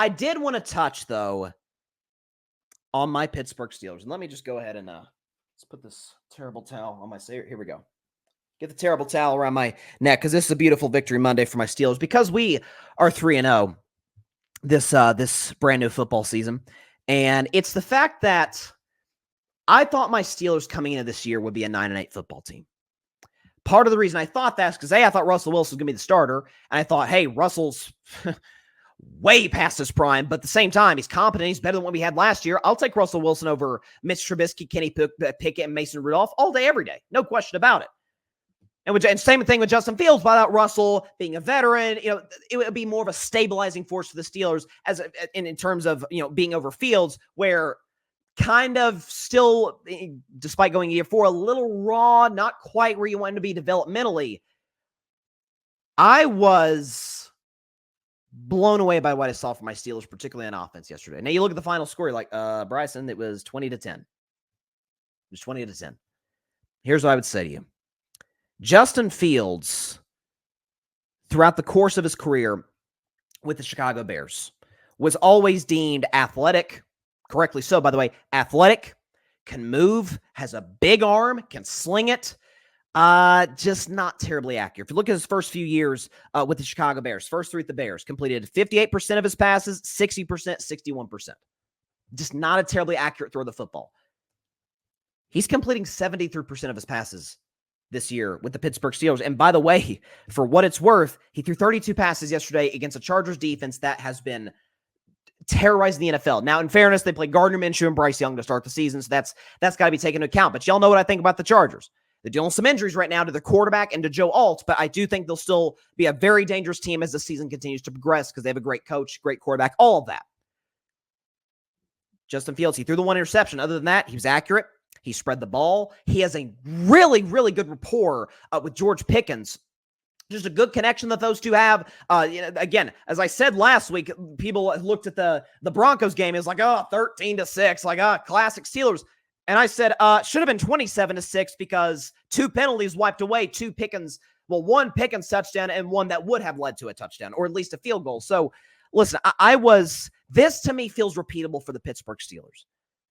I did want to touch, though, on my Pittsburgh Steelers. And let me just go ahead and let's put this terrible towel on my... Here we go. Get the terrible towel around my neck because this is a beautiful victory Monday for my Steelers because we are 3-0 this brand new football season. And it's the fact that I thought my Steelers coming into this year would be a 9-8 football team. Part of the reason I thought that is because, I thought Russell Wilson was going to be the starter. And I thought, hey, Russell's way past his prime, but at the same time, he's competent. He's better than what we had last year. I'll take Russell Wilson over Mitch Trubisky, Kenny Pickett, and Mason Rudolph all day, every day. No question about it. And same thing with Justin Fields. Without Russell being a veteran, it would be more of a stabilizing force for the Steelers in terms of, being over Fields, where kind of still, despite going year 4, a little raw, not quite where you want him to be developmentally. I was blown away by what I saw from my Steelers, particularly on offense yesterday. Now you look at the final score, you're like, Bryson, it was 20-10. It was 20-10. Here's what I would say to you. Justin Fields, throughout the course of his career with the Chicago Bears, was always deemed athletic, correctly so, by the way, athletic, can move, has a big arm, can sling it, just not terribly accurate. If you look at his first few years with the Chicago Bears, first 3 with the Bears, completed 58% of his passes, 60%, 61%. Just not a terribly accurate throw of the football. He's completing 73% of his passes this year with the Pittsburgh Steelers. And by the way, for what it's worth, he threw 32 passes yesterday against a Chargers defense that has been terrorizing the NFL. Now, in fairness, they played Gardner Minshew and Bryce Young to start the season, so that's got to be taken into account. But y'all know what I think about the Chargers. They're dealing with some injuries right now to their quarterback and to Joe Alt, but I do think they'll still be a very dangerous team as the season continues to progress because they have a great coach, great quarterback, all of that. Justin Fields, he threw the 1 interception. Other than that, he was accurate. He spread the ball. He has a really, really good rapport with George Pickens. Just a good connection that those two have. Again, as I said last week, people looked at the Broncos game. It was like, 13-6, like, classic Steelers. And I said, should have been 27-6 because 2 penalties wiped away, 2 Pickens, one Pickens touchdown and one that would have led to a touchdown or at least a field goal. So listen, this to me feels repeatable for the Pittsburgh Steelers.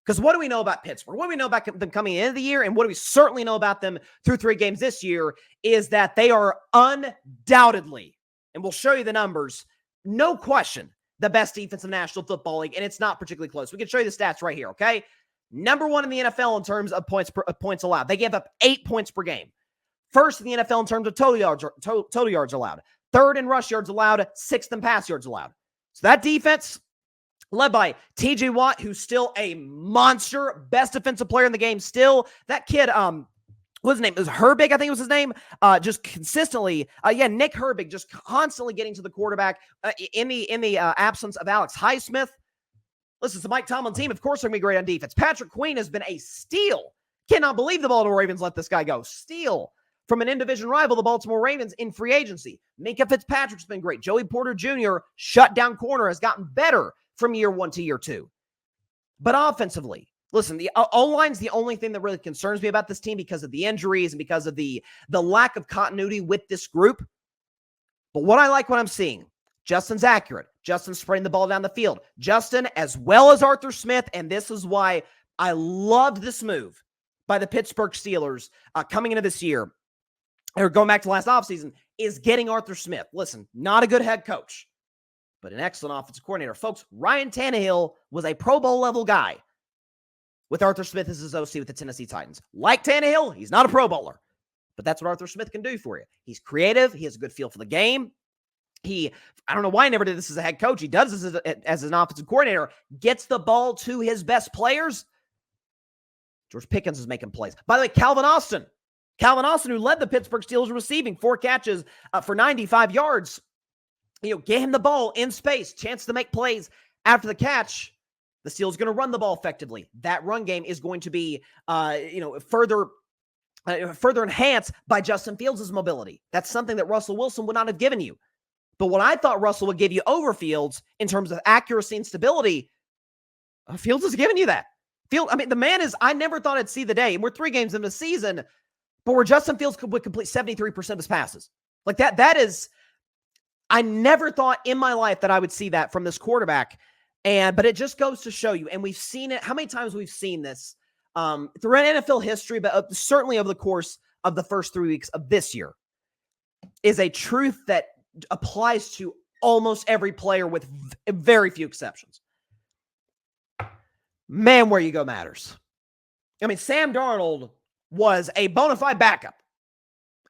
Because what do we know about Pittsburgh? What do we know about them coming into the year? And what do we certainly know about them through 3 games this year is that they are undoubtedly, and we'll show you the numbers, no question, the best defense in the National Football League. And it's not particularly close. We can show you the stats right here, okay? Number 1 in the NFL in terms of points allowed. They gave up 8 points per game. First in the NFL in terms of total yards allowed. 3rd in rush yards allowed. 6th in pass yards allowed. So that defense, led by T.J. Watt, who's still a monster, best defensive player in the game still. That kid, what's his name? It was Herbig, I think was his name. Just consistently, Nick Herbig, just constantly getting to the quarterback in the absence of Alex Highsmith. Listen, it's the Mike Tomlin team. Of course, they're going to be great on defense. Patrick Queen has been a steal. Cannot believe the Baltimore Ravens let this guy go. Steal from an in-division rival, the Baltimore Ravens, in free agency. Minka Fitzpatrick's been great. Joey Porter Jr., shutdown corner, has gotten better from year 1 to year 2. But offensively, listen, the O-line's the only thing that really concerns me about this team because of the injuries and because of the lack of continuity with this group. But what I'm seeing, Justin's accurate. Justin's spreading the ball down the field. Justin, as well as Arthur Smith, and this is why I loved this move by the Pittsburgh Steelers coming into this year, or going back to last offseason, is getting Arthur Smith. Listen, not a good head coach, but an excellent offensive coordinator. Folks, Ryan Tannehill was a Pro Bowl level guy with Arthur Smith as his OC with the Tennessee Titans. Like Tannehill, he's not a Pro Bowler, but that's what Arthur Smith can do for you. He's creative. He has a good feel for the game. I don't know why he never did this as a head coach. He does this as an offensive coordinator, gets the ball to his best players. George Pickens is making plays. By the way, Calvin Austin, who led the Pittsburgh Steelers in receiving, 4 catches for 95 yards. Get him the ball in space, chance to make plays after the catch. The Steelers are going to run the ball effectively. That run game is going to be, further enhanced by Justin Fields' mobility. That's something that Russell Wilson would not have given you. But what I thought Russell would give you over Fields in terms of accuracy and stability, Fields has given you that. The man is, I never thought I'd see the day, and we're 3 games into the season, but where Justin Fields would complete 73% of his passes. Like that is, I never thought in my life that I would see that from this quarterback. But it just goes to show you, and we've seen it, how many times we've seen this throughout NFL history, but certainly over the course of the first 3 weeks of this year, is a truth that applies to almost every player with very few exceptions. Man, where you go matters. I mean, Sam Darnold was a bona fide backup.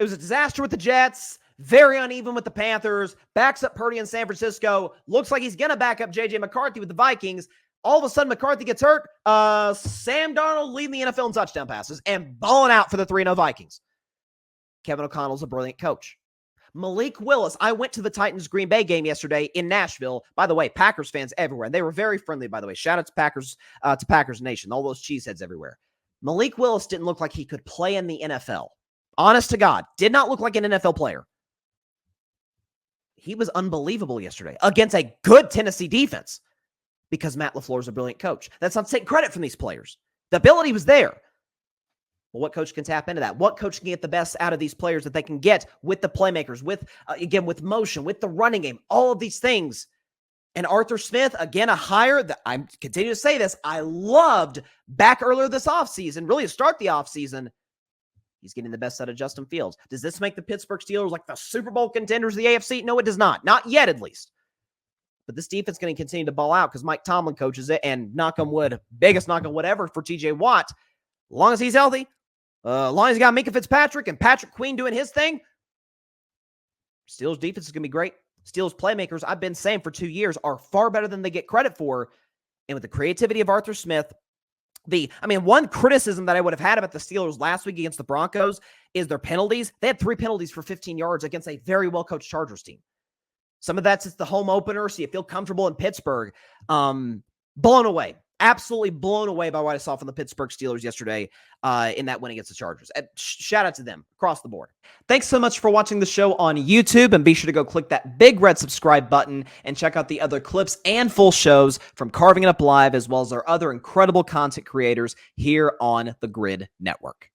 It was a disaster with the Jets, very uneven with the Panthers, backs up Purdy in San Francisco, looks like he's going to back up J.J. McCarthy with the Vikings. All of a sudden, McCarthy gets hurt. Sam Darnold leading the NFL in touchdown passes and balling out for the 3-0 Vikings. Kevin O'Connell's a brilliant coach. Malik Willis, I went to the Titans-Green Bay game yesterday in Nashville. By the way, Packers fans everywhere. And they were very friendly, by the way. Shout out to Packers Nation, all those cheeseheads everywhere. Malik Willis didn't look like he could play in the NFL. Honest to God, did not look like an NFL player. He was unbelievable yesterday against a good Tennessee defense because Matt LaFleur is a brilliant coach. That's not taking credit from these players. The ability was there. Well, what coach can tap into that? What coach can get the best out of these players that they can get with the playmakers, with, again, with motion, with the running game, all of these things. And Arthur Smith, again, a hire that I continue to say this, I loved back earlier this offseason, really to start the offseason. He's getting the best out of Justin Fields. Does this make the Pittsburgh Steelers like the Super Bowl contenders of the AFC? No, it does not. Not yet, at least. But this defense is going to continue to ball out because Mike Tomlin coaches it, and knock on wood, biggest knock on wood ever for TJ Watt. As long as he's healthy, as long as he got Minka Fitzpatrick and Patrick Queen doing his thing, Steelers defense is going to be great. Steelers playmakers, I've been saying for 2 years, are far better than they get credit for. And with the creativity of Arthur Smith, one criticism that I would have had about the Steelers last week against the Broncos is their penalties. They had 3 penalties for 15 yards against a very well-coached Chargers team. Some of that's just the home opener, so you feel comfortable in Pittsburgh. Blown away. Absolutely blown away by what I saw from the Pittsburgh Steelers yesterday in that win against the Chargers. Shout out to them across the board. Thanks so much for watching the show on YouTube, and be sure to go click that big red subscribe button and check out the other clips and full shows from Carving It Up Live, as well as our other incredible content creators here on the Grid Network.